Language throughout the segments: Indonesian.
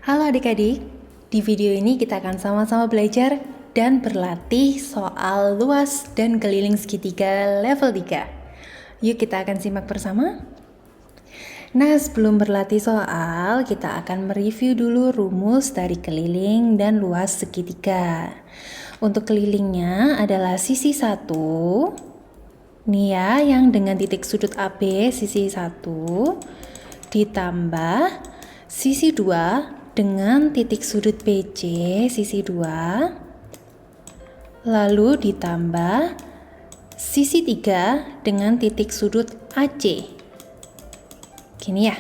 Halo adik-adik, di video ini kita akan sama-sama belajar dan berlatih soal luas dan keliling segitiga level 3. Yuk kita akan simak bersama. Nah, sebelum berlatih soal, kita akan mereview dulu rumus dari keliling dan luas segitiga. Untuk kelilingnya adalah sisi 1, nih ya, yang dengan titik sudut AB sisi 1, ditambah sisi 2 dengan titik sudut BC sisi 2, lalu ditambah sisi 3 dengan titik sudut AC. Gini ya.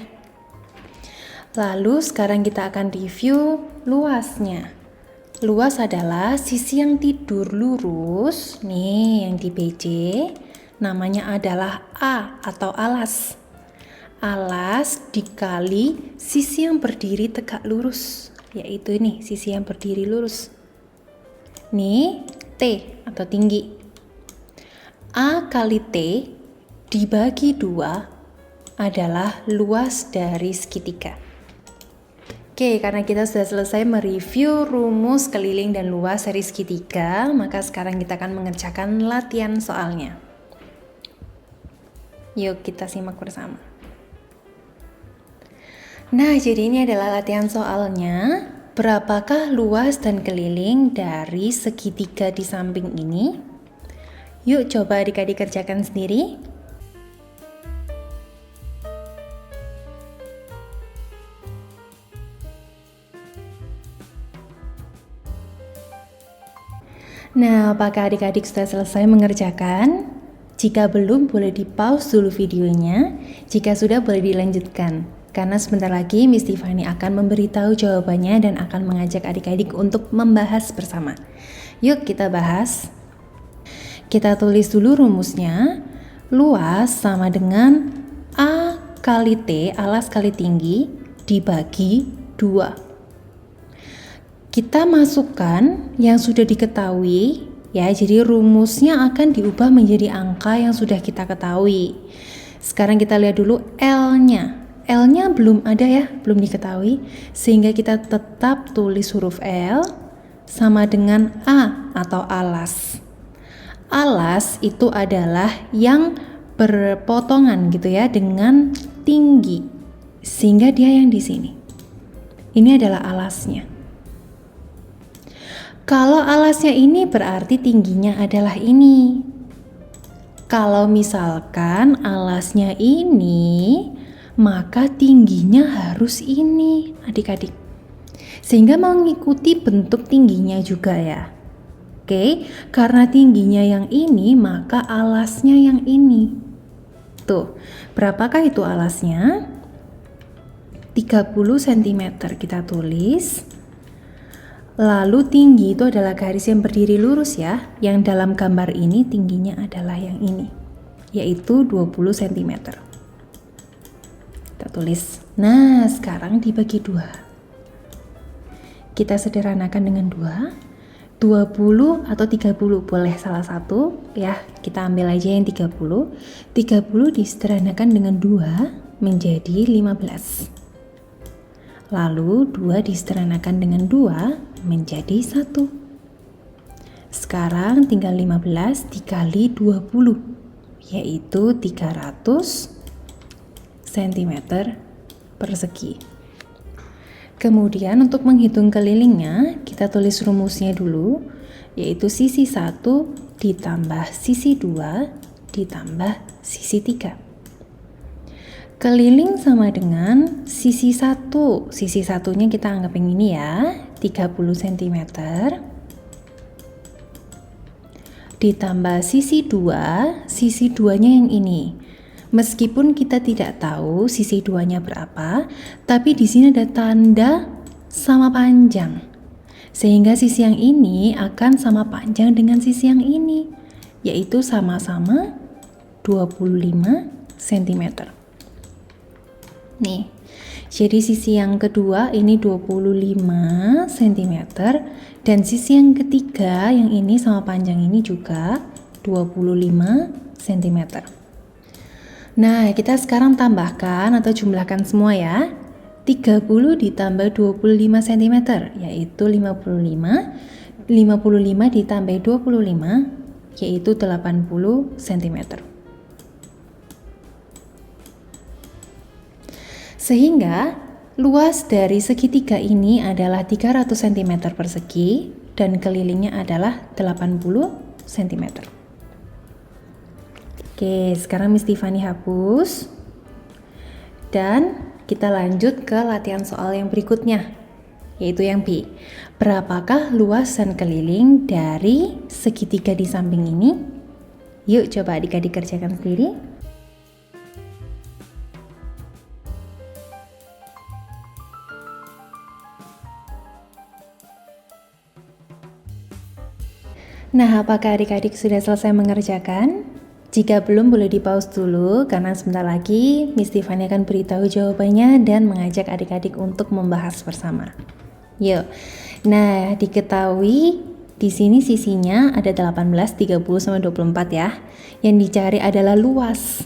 Lalu sekarang kita akan review luasnya. Luas adalah sisi yang tidur lurus, nih yang di BC, namanya adalah A atau alas. Alas dikali sisi yang berdiri tegak lurus, yaitu ini sisi yang berdiri lurus. Nih T atau tinggi. A kali T dibagi 2 adalah luas dari segitiga. Oke, karena kita sudah selesai mereview rumus keliling dan luas dari segitiga, maka sekarang kita akan mengerjakan latihan soalnya. Yuk kita simak bersama. Nah, jadi ini adalah latihan soalnya. Berapakah luas dan keliling dari segitiga di samping ini? Yuk coba adik-adik kerjakan sendiri. Nah, apakah adik-adik sudah selesai mengerjakan? Jika belum, boleh di-pause dulu videonya. Jika sudah, boleh dilanjutkan. Karena sebentar lagi Miss Tiffany akan memberitahu jawabannya dan akan mengajak adik-adik untuk membahas bersama. Yuk kita bahas. Kita tulis dulu rumusnya. Luas sama dengan A kali T, alas kali tinggi, dibagi 2. Kita masukkan yang sudah diketahui, ya, jadi rumusnya akan diubah menjadi angka yang sudah kita ketahui. Sekarang kita lihat dulu L-nya. L-nya belum ada ya, belum diketahui, sehingga kita tetap tulis huruf L sama dengan A atau alas. Alas itu adalah yang berpotongan gitu ya dengan tinggi, sehingga dia yang di sini. Ini adalah alasnya. Kalau alasnya ini berarti tingginya adalah ini. Kalau misalkan alasnya ini, maka tingginya harus ini, adik-adik. Sehingga mengikuti bentuk tingginya juga ya. Oke, karena tingginya yang ini, maka alasnya yang ini. Tuh, berapakah itu alasnya? 30 cm kita tulis. Lalu tinggi itu adalah garis yang berdiri lurus ya. Yang dalam gambar ini tingginya adalah yang ini, yaitu 20 cm. Kita tulis. Nah, sekarang dibagi 2. Kita sederhanakan dengan 2. 20 atau 30 boleh salah satu ya. Kita ambil aja yang 30. 30 disederhanakan dengan 2 menjadi 15. Lalu 2 disederhanakan dengan 2 menjadi 1. Sekarang tinggal 15 dikali 20, yaitu 300 cm persegi. Kemudian untuk menghitung kelilingnya, kita tulis rumusnya dulu, yaitu sisi 1 ditambah sisi 2 ditambah sisi 3. Keliling sama dengan sisi 1. Sisi satunya kita anggap yang ini ya, 30 cm. Ditambah sisi 2, sisi 2-nya yang ini. Meskipun kita tidak tahu sisi 2-nya berapa, tapi di sini ada tanda sama panjang. Sehingga sisi yang ini akan sama panjang dengan sisi yang ini, yaitu sama-sama 25 cm. Nih, jadi sisi yang kedua ini 25 cm dan sisi yang ketiga yang ini sama panjang ini juga 25 cm. Nah, kita sekarang tambahkan atau jumlahkan semua ya. 30 ditambah 25 cm, yaitu 55. 55 ditambah 25, yaitu 80 cm. Sehingga luas dari segitiga ini adalah 300 cm persegi dan kelilingnya adalah 80 cm. Oke, sekarang Miss Tiffany hapus. Dan kita lanjut ke latihan soal yang berikutnya, yaitu yang B. Berapakah luas dan keliling dari segitiga di samping ini? Yuk coba adik-adik kerjakan sendiri. Nah, apakah adik-adik sudah selesai mengerjakan? Jika belum, boleh di-pause dulu, karena sebentar lagi Miss Tiffany akan beritahu jawabannya dan mengajak adik-adik untuk membahas bersama. Yuk. Nah, diketahui di sini sisinya ada 18, 30, sama 24 ya. Yang dicari adalah luas.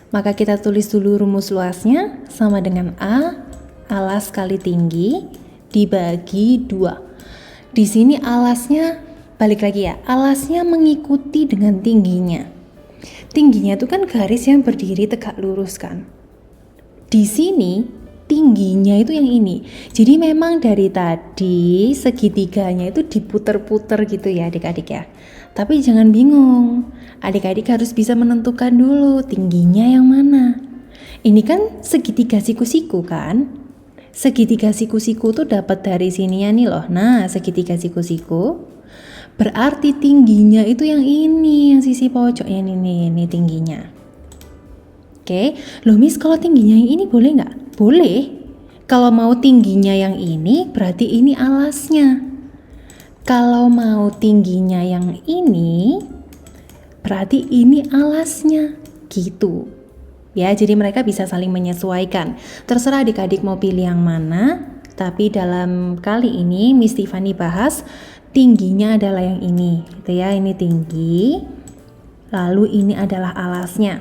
Maka kita tulis dulu rumus luasnya sama dengan A, alas kali tinggi, dibagi 2. Di sini alasnya, balik lagi ya, alasnya mengikuti dengan tingginya. Tingginya itu kan garis yang berdiri tegak lurus kan. Di sini tingginya itu yang ini. Jadi memang dari tadi segitiganya itu diputer-puter gitu ya adik-adik ya. Tapi jangan bingung. Adik-adik harus bisa menentukan dulu tingginya yang mana. Ini kan segitiga siku-siku kan. Segitiga siku-siku tuh dapat dari sininya nih loh. Nah, segitiga siku-siku berarti tingginya itu yang ini, yang sisi pojoknya ini tingginya. Oke, loh Miss, kalau tingginya yang ini boleh nggak? Boleh. Kalau mau tingginya yang ini, berarti ini alasnya. Kalau mau tingginya yang ini, berarti ini alasnya. Gitu. Ya, jadi mereka bisa saling menyesuaikan. Terserah adik-adik mau pilih yang mana, tapi dalam kali ini Miss Tiffany bahas tingginya adalah yang ini, gitu ya. Ini tinggi, lalu ini adalah alasnya.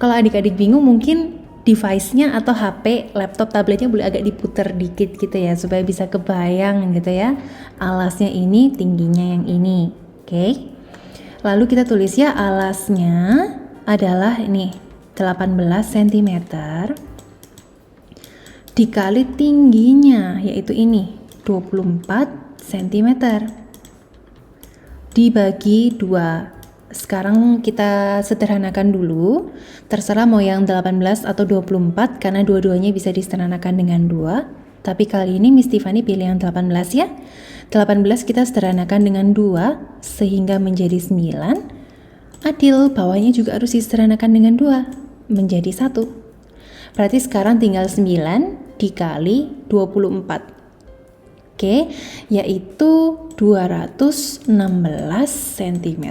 Kalau adik-adik bingung, mungkin device-nya atau HP, laptop, tabletnya boleh agak diputer dikit gitu ya, supaya bisa kebayang gitu ya. Alasnya ini, tingginya yang ini. Oke. Lalu kita tulis ya, alasnya adalah ini 18 cm dikali tingginya, yaitu ini 24 cm dibagi 2. Sekarang kita sederhanakan dulu. Terserah mau yang 18 atau 24 karena dua-duanya bisa disederhanakan dengan 2. Tapi kali ini Miss Tiffany pilih yang 18 ya. 18 kita sederhanakan dengan 2 sehingga menjadi 9. Adil, bawahnya juga harus disederhanakan dengan 2 menjadi 1. Berarti sekarang tinggal 9 dikali 24. Oke, yaitu 216 cm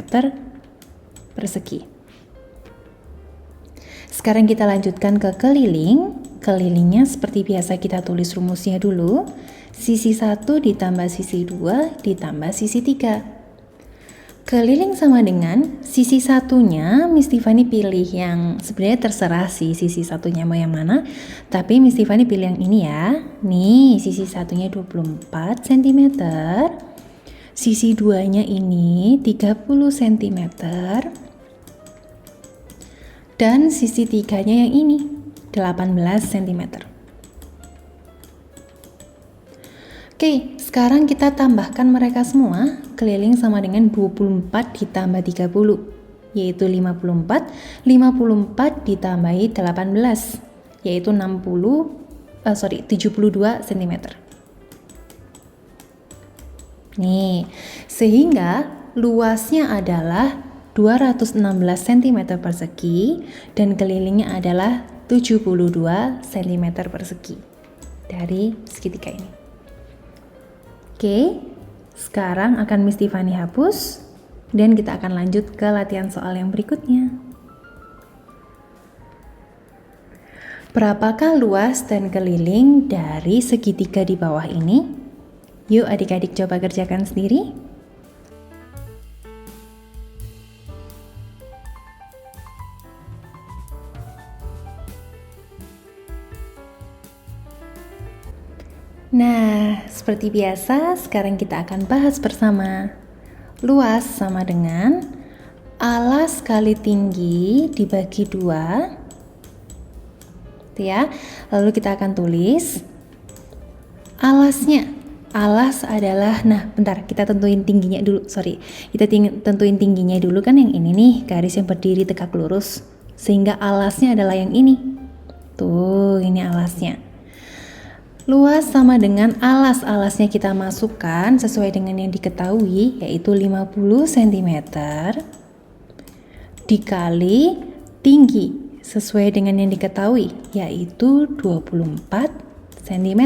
persegi. Sekarang kita lanjutkan ke keliling. Kelilingnya seperti biasa kita tulis rumusnya dulu. Sisi 1 ditambah sisi 2 ditambah sisi 3. Keliling sama dengan sisi satunya Miss Tiffany pilih yang sebenarnya terserah sih sisi satunya mau yang mana, tapi Miss Tiffany pilih yang ini ya. Nih, sisi satunya 24 cm. Sisi 2-nya ini 30 cm. Dan sisi 3-nya yang ini 18 cm. Oke, sekarang kita tambahkan mereka semua. Keliling sama dengan 24 ditambah 30, yaitu 54. 54 ditambahi 18, yaitu 72 cm. Nih, sehingga luasnya adalah 216 cm persegi dan kelilingnya adalah 72 cm persegi dari segitiga ini. Oke, sekarang akan Miss Tiffany hapus dan kita akan lanjut ke latihan soal yang berikutnya. Berapakah luas dan keliling dari segitiga di bawah ini? Yuk adik-adik coba kerjakan sendiri. Nah, seperti biasa, sekarang kita akan bahas bersama. Luas sama dengan alas kali tinggi dibagi 2. Ya. Lalu kita akan tulis alasnya. Alas adalah, nah bentar, kita tentuin tingginya dulu, kita tentuin tingginya dulu kan yang ini nih, garis yang berdiri tegak lurus, sehingga alasnya adalah yang ini. Tuh, ini alasnya. Luas sama dengan alasnya kita masukkan sesuai dengan yang diketahui, yaitu 50 cm dikali tinggi sesuai dengan yang diketahui, yaitu 24 cm.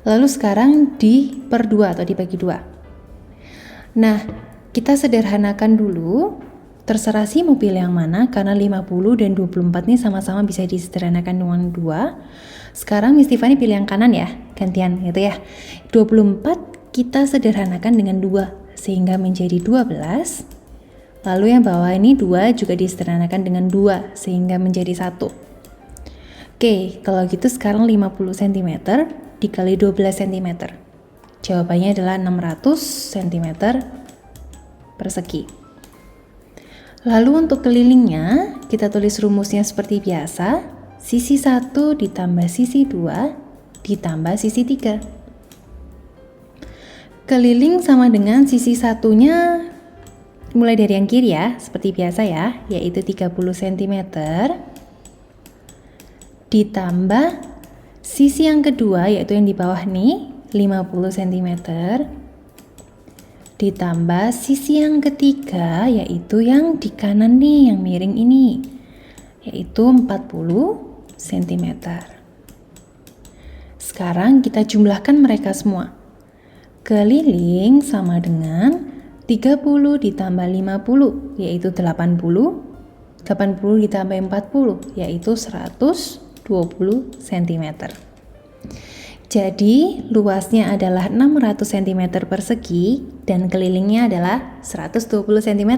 Lalu sekarang per 2 atau dibagi 2. Nah, kita sederhanakan dulu. Terserah sih mau pilih yang mana, karena 50 dan 24 ini sama-sama bisa disederhanakan dengan 2. Sekarang Miss Tiffany pilih yang kanan ya, gantian gitu ya. 24 kita sederhanakan dengan 2, sehingga menjadi 12. Lalu yang bawah ini 2 juga disederhanakan dengan 2, sehingga menjadi 1. Oke, kalau gitu sekarang 50 cm dikali 12 cm. Jawabannya adalah 600 cm persegi. Lalu untuk kelilingnya, kita tulis rumusnya seperti biasa. Sisi 1 ditambah sisi 2 ditambah sisi 3. Keliling sama dengan sisi satunya mulai dari yang kiri ya, seperti biasa ya, yaitu 30 cm ditambah sisi yang kedua, yaitu yang di bawah nih, 50 cm ditambah sisi yang ketiga, yaitu yang di kanan nih, yang miring ini, yaitu 40 cm. Sekarang kita jumlahkan mereka semua. Keliling sama dengan 30 ditambah 50, yaitu 80. 80 ditambah 40, yaitu 120 cm. Jadi luasnya adalah 600 cm persegi dan kelilingnya adalah 120 cm.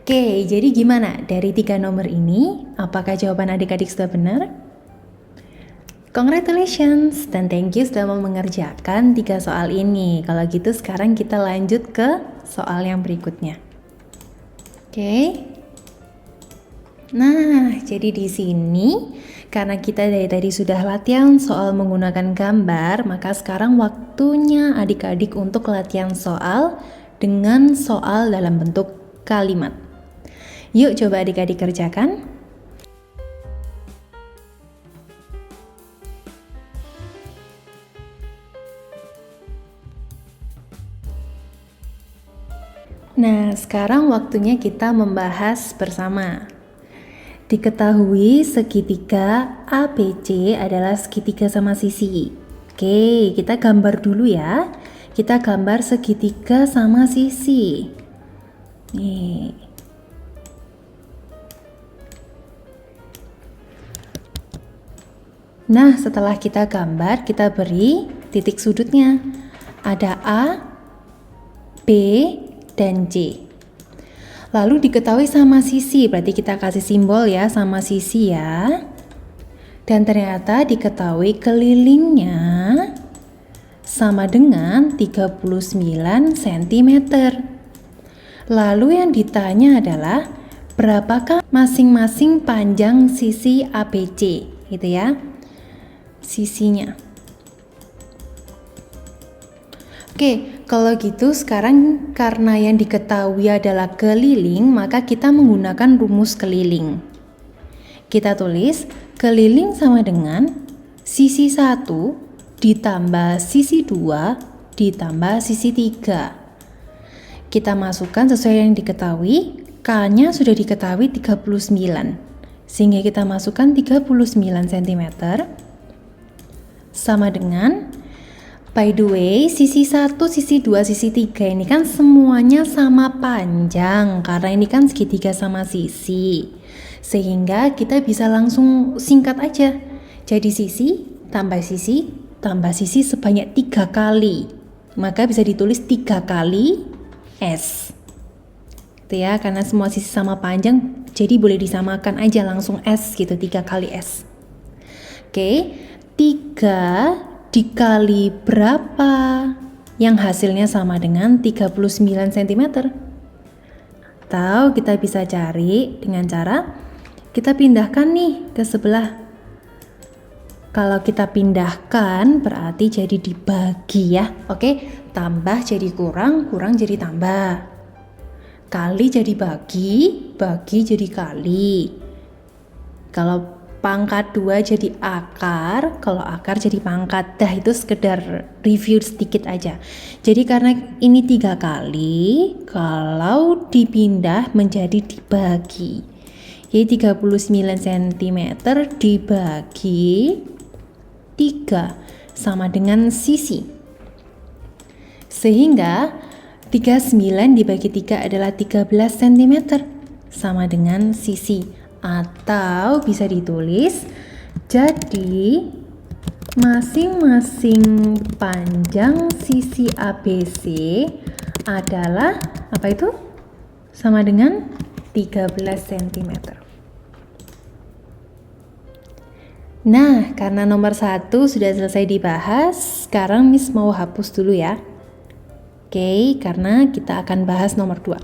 Oke, jadi gimana dari 3 nomor ini? Apakah jawaban adik-adik sudah benar? Congratulations dan thank you sudah mau mengerjakan 3 soal ini. Kalau gitu sekarang kita lanjut ke soal yang berikutnya. Oke. Nah, jadi di sini karena kita dari tadi sudah latihan soal menggunakan gambar, maka sekarang waktunya adik-adik untuk latihan soal dengan soal dalam bentuk kalimat. Yuk coba adik-adik kerjakan. Nah, sekarang waktunya kita membahas bersama. Diketahui segitiga ABC adalah segitiga sama sisi. Oke, kita gambar dulu ya. Kita gambar segitiga sama sisi. Nih. Nah, setelah kita gambar, kita beri titik sudutnya. Ada A, B, dan C. Lalu diketahui sama sisi, berarti kita kasih simbol ya sama sisi ya. Dan ternyata diketahui kelilingnya sama dengan 39 cm. Lalu yang ditanya adalah berapakah masing-masing panjang sisi ABC, gitu ya. Sisinya. Oke, kalau gitu sekarang karena yang diketahui adalah keliling, maka kita menggunakan rumus keliling. Kita tulis keliling sama dengan sisi 1 ditambah sisi 2 ditambah sisi 3. Kita masukkan sesuai yang diketahui, K-nya sudah diketahui 39. Sehingga kita masukkan 39 cm sama dengan, by the way, sisi 1, sisi 2, sisi 3 ini kan semuanya sama panjang karena ini kan segitiga sama sisi. Sehingga kita bisa langsung singkat aja. Jadi sisi tambah sisi sebanyak 3 kali. Maka bisa ditulis 3 kali S. Gitu ya, karena semua sisi sama panjang, jadi boleh disamakan aja langsung S gitu, 3 kali S. Oke. 3 dikali berapa yang hasilnya sama dengan 39 cm. Atau kita bisa cari dengan cara kita pindahkan nih ke sebelah. Kalau kita pindahkan berarti jadi dibagi ya. Oke, tambah jadi kurang, kurang jadi tambah. Kali jadi bagi, bagi jadi kali. Kalau pangkat 2 jadi akar, kalau akar jadi pangkat. Dah, itu sekedar review sedikit aja. Jadi karena ini 3 kali, kalau dipindah menjadi dibagi. Jadi 39 cm dibagi 3 sama dengan sisi. Sehingga 39 dibagi 3 adalah 13 cm sama dengan sisi. Atau bisa ditulis, jadi masing-masing panjang sisi ABC adalah apa itu? Sama dengan 13 cm. Nah, karena nomor 1 sudah selesai dibahas, sekarang Miss mau hapus dulu ya. Oke, karena kita akan bahas nomor 2.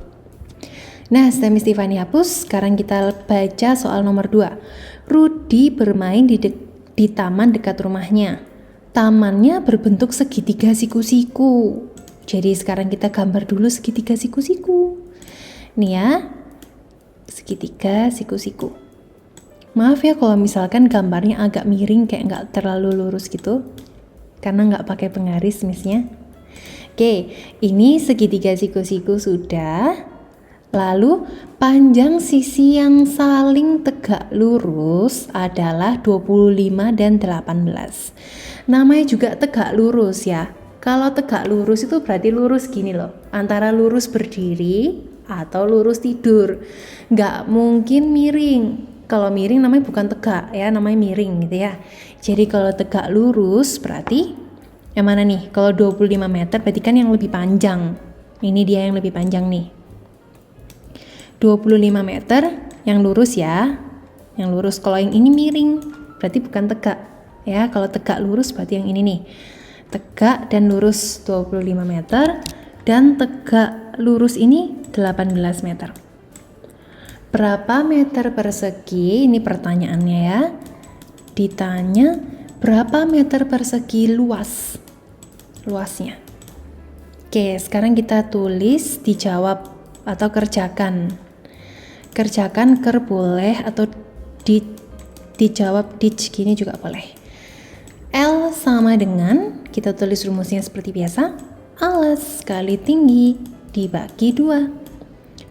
Nah, setelah Miss Tiffany hapus, sekarang kita baca soal nomor 2. Rudy bermain di taman dekat rumahnya. Tamannya berbentuk segitiga siku-siku. Jadi sekarang kita gambar dulu segitiga siku-siku. Nih ya, segitiga siku-siku. Maaf ya kalau misalkan gambarnya agak miring, kayak nggak terlalu lurus gitu, karena nggak pakai penggaris Missnya. Oke, ini segitiga siku-siku sudah. Lalu panjang sisi yang saling tegak lurus adalah 25 dan 18. Namanya juga tegak lurus ya. Kalau tegak lurus itu berarti lurus gini loh, antara lurus berdiri atau lurus tidur. Nggak mungkin miring. Kalau miring namanya bukan tegak ya, namanya miring gitu ya. Jadi kalau tegak lurus berarti yang mana nih? Kalau 25 meter berarti kan yang lebih panjang. Ini dia yang lebih panjang nih. 25 meter yang lurus ya. Yang lurus. Kalau yang ini miring berarti bukan tegak ya. Kalau tegak lurus berarti yang ini nih. Tegak dan lurus 25 meter dan tegak lurus ini 18 meter. Berapa meter persegi? Ini pertanyaannya ya. Ditanya berapa meter persegi luasnya. Oke, sekarang kita tulis, dijawab atau kerjakan. Kerjakan boleh atau dijawab gini juga boleh. L sama dengan, kita tulis rumusnya seperti biasa, alas kali tinggi dibagi 2.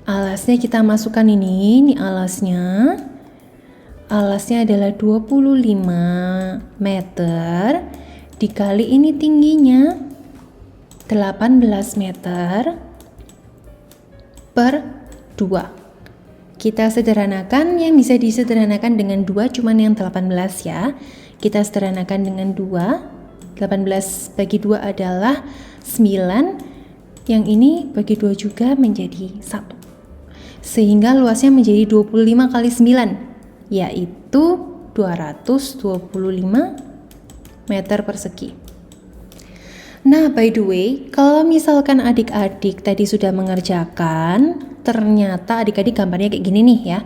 Alasnya kita masukkan ini alasnya. Alasnya adalah 25 meter dikali ini tingginya 18 meter per 2. Kita sederhanakan, yang bisa disederhanakan dengan 2 cuman yang 18 ya. Kita sederhanakan dengan 2. 18 bagi 2 adalah 9. Yang ini bagi 2 juga menjadi 1. Sehingga luasnya menjadi 25 kali 9, yaitu 225 meter persegi. Nah, by the way, kalau misalkan adik-adik tadi sudah mengerjakan, ternyata adik-adik gambarnya kayak gini nih ya.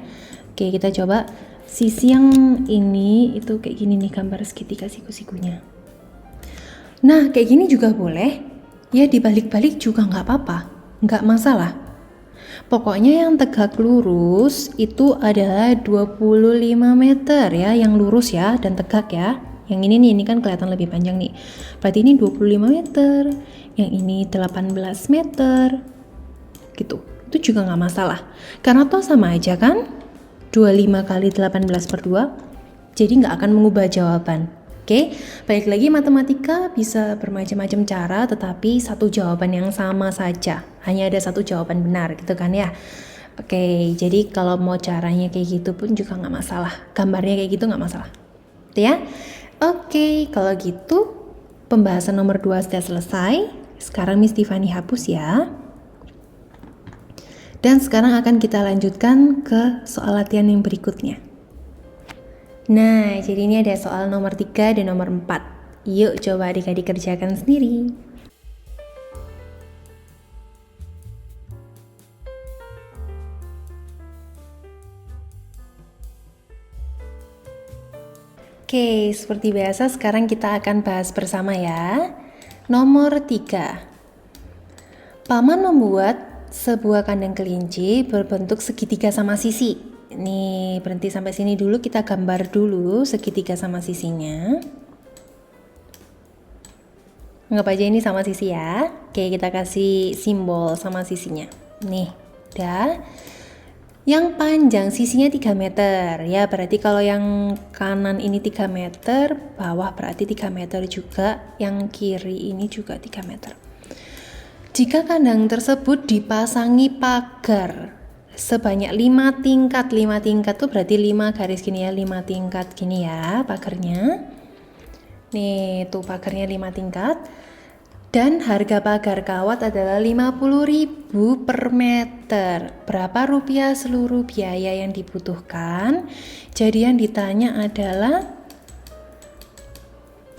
Oke, kita coba sisi yang ini itu kayak gini nih gambar segitiga siku-sikunya. Nah, kayak gini juga boleh. Ya, dibalik-balik juga nggak apa-apa, nggak masalah. Pokoknya yang tegak lurus itu adalah 25 meter ya, yang lurus ya dan tegak ya. Yang ini nih, ini kan kelihatan lebih panjang nih. Berarti ini 25 meter, yang ini 18 meter. Gitu. Itu juga nggak masalah. Karena toh sama aja kan? 25 kali 18 per 2. Jadi nggak akan mengubah jawaban. Oke, balik lagi, matematika bisa bermacam-macam cara, tetapi satu jawaban yang sama saja. Hanya ada satu jawaban benar, gitu kan ya. Oke, jadi kalau mau caranya kayak gitu pun juga nggak masalah. Gambarnya kayak gitu nggak masalah. Gitu ya. Oke, kalau gitu pembahasan nomor 2 sudah selesai. Sekarang Miss Tiffany hapus ya. Dan sekarang akan kita lanjutkan ke soal latihan yang berikutnya. Nah, jadi ini ada soal nomor 3 dan nomor 4. Yuk coba adik-adik kerjakan sendiri. Oke, seperti biasa sekarang kita akan bahas bersama ya. Nomor 3. Paman membuat sebuah kandang kelinci berbentuk segitiga sama sisi. Nih, berhenti sampai sini dulu, kita gambar dulu segitiga sama sisinya. Anggap aja ini sama sisi ya. Oke, kita kasih simbol sama sisinya. Nih, udah. Yang panjang sisinya 3 meter. Ya, berarti kalau yang kanan ini 3 meter, bawah berarti 3 meter juga. Yang kiri ini juga 3 meter. Jika kandang tersebut dipasangi pagar sebanyak 5 tingkat. 5 tingkat tuh berarti 5 garis gini ya, 5 tingkat gini ya pagarnya. Nih, tuh pagarnya 5 tingkat. Dan harga pagar kawat adalah 50.000 per meter. Berapa rupiah seluruh biaya yang dibutuhkan? Jadi yang ditanya adalah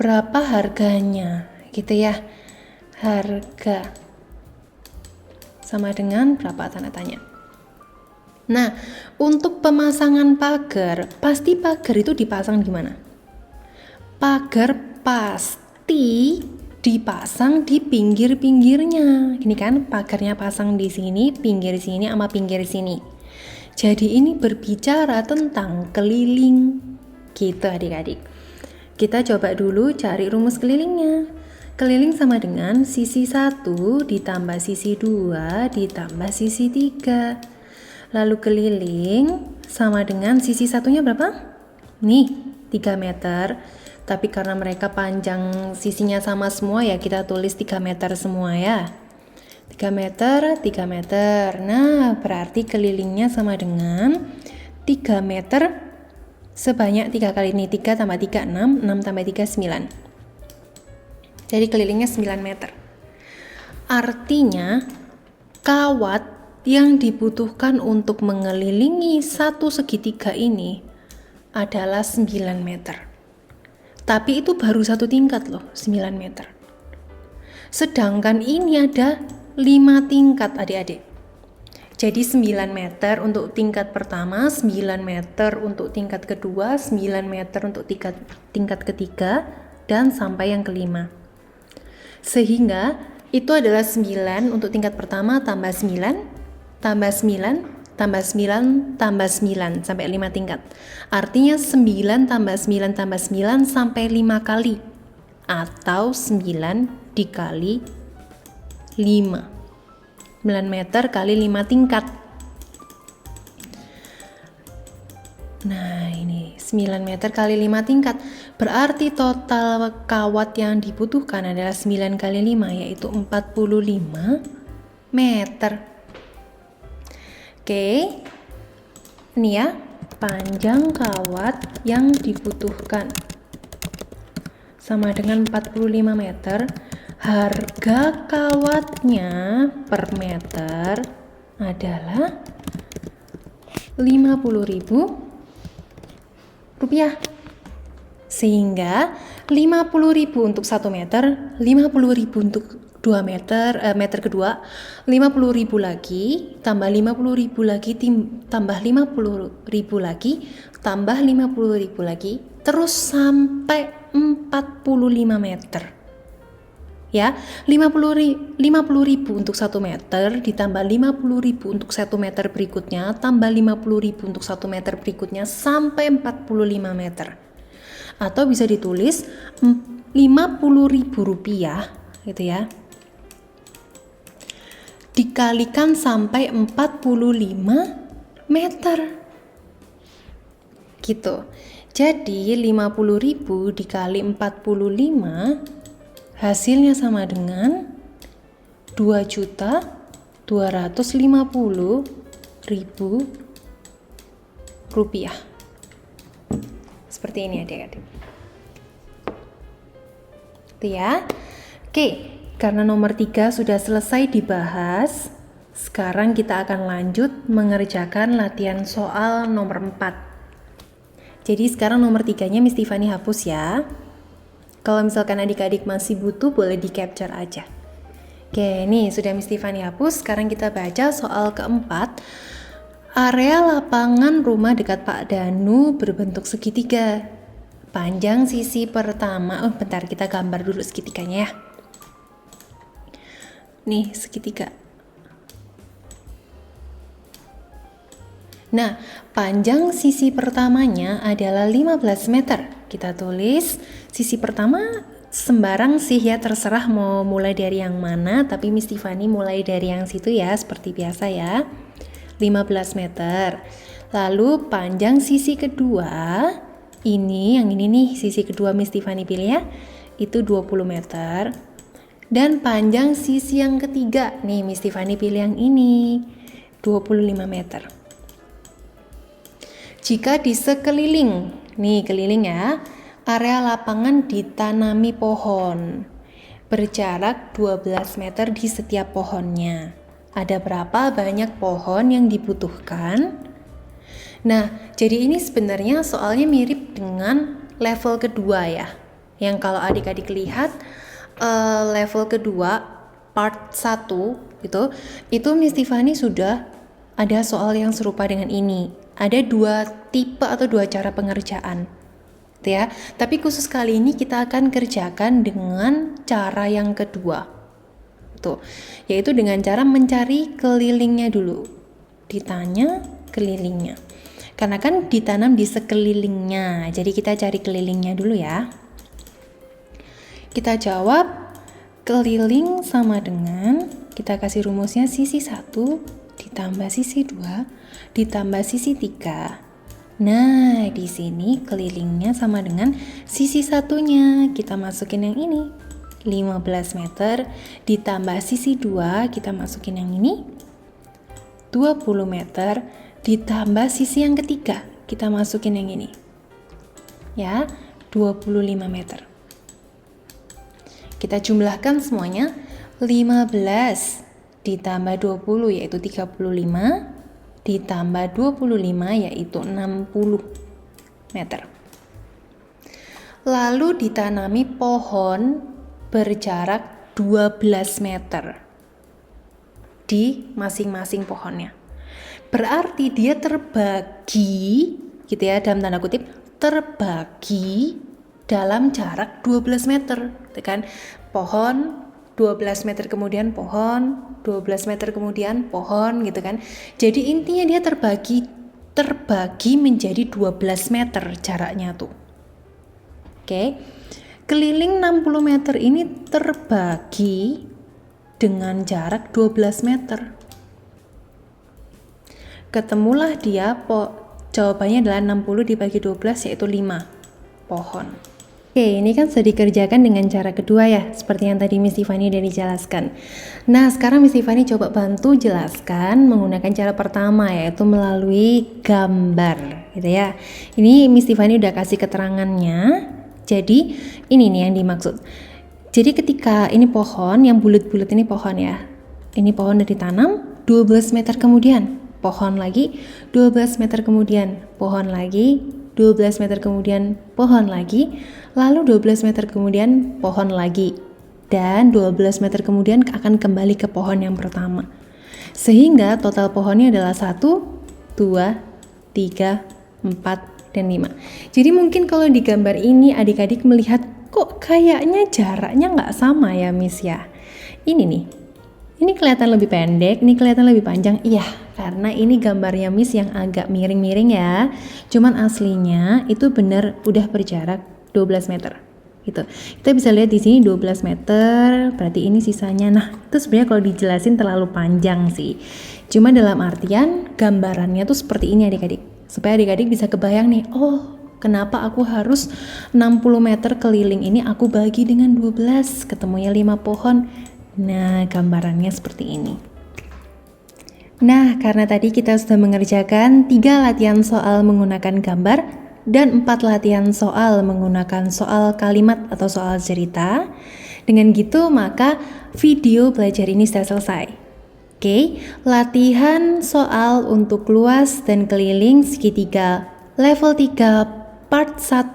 berapa harganya, gitu ya. Harga sama dengan berapa tanda tanya. Nah, untuk pemasangan pagar, pasti pagar itu dipasang di mana? Pagar pasti dipasang di pinggir-pinggirnya. Gini kan, pagarnya pasang di sini, pinggir sini sama pinggir sini. Jadi ini berbicara tentang keliling. Gitu adik-adik. Kita coba dulu cari rumus kelilingnya. Keliling sama dengan sisi 1 ditambah sisi 2 ditambah sisi 3. Lalu keliling sama dengan sisi satunya berapa? Nih, 3 meter. Tapi karena mereka panjang sisinya sama semua ya kita tulis 3 meter semua ya. 3 meter, 3 meter. Nah, berarti kelilingnya sama dengan 3 meter sebanyak 3 kali ini. 3 tambah 3, 6. 6 tambah 3, 9. Jadi kelilingnya 9 meter. Artinya, kawat yang dibutuhkan untuk mengelilingi satu segitiga ini adalah 9 meter. Tapi itu baru satu tingkat loh, 9 meter. Sedangkan ini ada 5 tingkat adik-adik. Jadi 9 meter untuk tingkat pertama, 9 meter untuk tingkat kedua, 9 meter untuk tingkat ketiga, dan sampai yang kelima. Sehingga itu adalah 9 untuk tingkat pertama tambah 9, tambah 9, tambah 9, tambah 9 sampai 5 tingkat. Artinya 9 tambah 9 tambah 9 sampai 5 kali. Atau 9 dikali 5. 9 meter kali 5 tingkat. Nah, ini 9 meter kali 5 tingkat. Berarti total kawat yang dibutuhkan adalah 9 kali 5 yaitu 45 meter. Oke, ini ya panjang kawat yang dibutuhkan sama dengan 45 meter. Harga kawatnya per meter adalah 50.000 rupiah. Sehingga 50.000 untuk 1 meter, 50.000 untuk 2 meter, meter kedua, 50.000 lagi, tambah 50.000 lagi, tambah 50.000 lagi, tambah 50.000 lagi, terus sampai 45 meter. Ya, 50.000 untuk 1 meter, ditambah 50.000 untuk 1 meter berikutnya, tambah 50.000 untuk 1 meter berikutnya, sampai 45 meter. Atau bisa ditulis 50.000 rupiah, gitu ya, dikalikan sampai 45 meter. Gitu. Jadi 50.000 dikali 45 hasilnya sama dengan 2.250.000 rupiah. Seperti ini adik-adik. Itu ya. Oke. Karena nomor 3 sudah selesai dibahas, sekarang kita akan lanjut mengerjakan latihan soal nomor 4. Jadi sekarang nomor 3-nya Miss Tiffany hapus ya. Kalau misalkan adik-adik masih butuh, boleh di capture aja. Oke, nih sudah Miss Tiffany hapus. Sekarang kita baca soal keempat. Area lapangan rumah dekat Pak Danu berbentuk segitiga. Panjang sisi pertama, bentar kita gambar dulu segitiganya ya. Nih segitiga. Nah, panjang sisi pertamanya adalah 15 meter. Kita tulis sisi pertama sembarang sih ya, terserah mau mulai dari yang mana, tapi Miss Tiffany mulai dari yang situ ya, seperti biasa ya. 15 meter. Lalu panjang sisi kedua, yang ini nih, sisi kedua Miss Tiffany pilih ya, itu 20 meter. Dan panjang sisi yang ketiga, nih Miss Tiffany pilih yang ini, 25 meter. Jika di sekeliling, nih keliling ya, area lapangan ditanami pohon, berjarak 12 meter di setiap pohonnya. Ada berapa banyak pohon yang dibutuhkan? Nah, jadi ini sebenarnya soalnya mirip dengan level kedua ya. Yang kalau adik-adik lihat level kedua part 1 itu Miss Tiffany sudah ada soal yang serupa dengan ini. Ada 2 tipe atau 2 cara pengerjaan. Ya. Tapi khusus kali ini kita akan kerjakan dengan cara yang kedua. Yaitu dengan cara mencari kelilingnya dulu. Ditanya kelilingnya. Karena kan ditanam di sekelilingnya. Jadi kita cari kelilingnya dulu ya. Kita jawab keliling sama dengan, kita kasih rumusnya sisi 1 ditambah sisi 2 ditambah sisi 3. Nah, di sini kelilingnya sama dengan sisi satunya. Kita masukin yang ini. 15 meter ditambah sisi 2, kita masukin yang ini. 20 meter ditambah sisi yang ketiga, kita masukin yang ini. Ya, 25 meter. Kita jumlahkan semuanya. 15 ditambah 20 yaitu 35, ditambah 25 yaitu 60 meter. Lalu ditanami pohon berjarak 12 meter di masing-masing pohonnya. Berarti dia terbagi, gitu ya, dalam tanda kutip, terbagi dalam jarak 12 meter, gitu kan? Pohon 12 meter kemudian pohon, 12 meter kemudian pohon, gitu kan. Jadi intinya dia terbagi menjadi 12 meter jaraknya tuh. Oke. Keliling 60 meter ini terbagi dengan jarak 12 meter. Ketemulah dia, jawabannya adalah 60 dibagi 12 yaitu 5 pohon. Oke, ini kan sudah dikerjakan dengan cara kedua ya, seperti yang tadi Miss Tiffany udah dijelaskan. Nah, sekarang Miss Tiffany coba bantu jelaskan menggunakan cara pertama, yaitu melalui gambar, gitu ya. Ini Miss Tiffany udah kasih keterangannya. Jadi, ini nih yang dimaksud. Jadi ketika ini pohon, yang bulat-bulat ini pohon ya. Ini pohon udah ditanam, 12 meter kemudian, pohon lagi, 12 meter kemudian, pohon lagi, 12 meter kemudian, pohon lagi, lalu 12 meter kemudian, pohon lagi, dan 12 meter kemudian akan kembali ke pohon yang pertama. Sehingga total pohonnya adalah 1, 2, 3, 4, dan 5. Jadi mungkin kalau di gambar ini adik-adik melihat kok kayaknya jaraknya nggak sama ya Miss ya. Ini nih, ini kelihatan lebih pendek, ini kelihatan lebih panjang. Iya, karena ini gambarnya Miss yang agak miring-miring ya. Cuman aslinya itu benar udah berjarak 12 meter. Gitu. Kita bisa lihat di sini 12 meter, berarti ini sisanya. Nah, itu sebenarnya kalau dijelasin terlalu panjang sih. Cuma dalam artian gambarannya tuh seperti ini adik-adik. Supaya adik-adik bisa kebayang nih, oh kenapa aku harus 60 meter keliling ini aku bagi dengan 12, ketemunya 5 pohon. Nah, gambarannya seperti ini. Nah, karena tadi kita sudah mengerjakan 3 latihan soal menggunakan gambar dan 4 latihan soal menggunakan soal kalimat atau soal cerita. Dengan gitu, maka video belajar ini sudah selesai. Oke, latihan soal untuk luas dan keliling segitiga level 3 part 1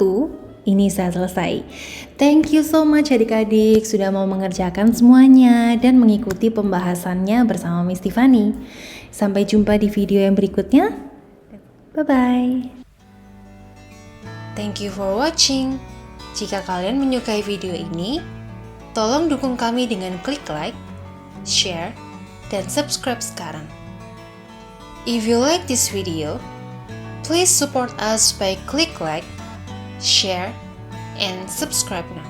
ini saya selesai. Thank you so much adik-adik sudah mau mengerjakan semuanya dan mengikuti pembahasannya bersama Miss Tiffany. Sampai jumpa di video yang berikutnya. Bye-bye. Thank you for watching. Jika kalian menyukai video ini, tolong dukung kami dengan klik like, share, dan subscribe sekarang. If you like this video, please support us by click like, share, and subscribe now.